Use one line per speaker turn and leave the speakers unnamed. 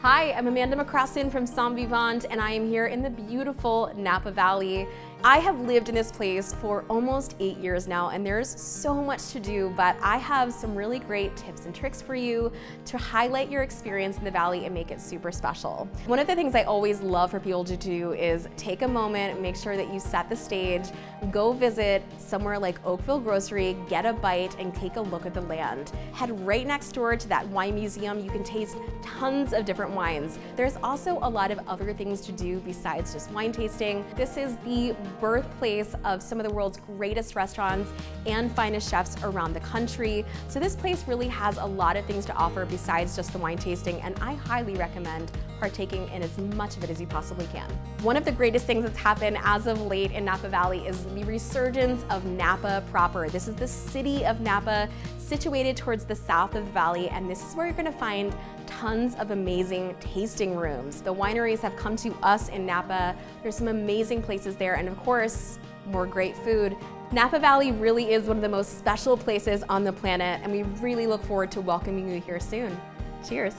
Hi, I'm Amanda McCrossin from SommVivant, and I am here in the beautiful Napa Valley. I have lived in this place for almost 8 years now, and there's so much to do, but I have some really great tips and tricks for you to highlight your experience in the valley and make it super special. One of the things I always love for people to do is take a moment, make sure that you set the stage, go visit somewhere like Oakville Grocery, get a bite, and take a look at the land. Head right next door to that wine museum. You can taste tons of different wines. There's also a lot of other things to do besides just wine tasting. This is the birthplace of some of the world's greatest restaurants and finest chefs around the country. So this place really has a lot of things to offer besides just the wine tasting, and I highly recommend partaking in as much of it as you possibly can. One of the greatest things that's happened as of late in Napa Valley is the resurgence of Napa proper. This is the city of Napa, situated towards the south of the valley, and this is where you're gonna find tons of amazing tasting rooms. The wineries have come to us in Napa. There's some amazing places there, and of course, more great food. Napa Valley really is one of the most special places on the planet, and we really look forward to welcoming you here soon. Cheers.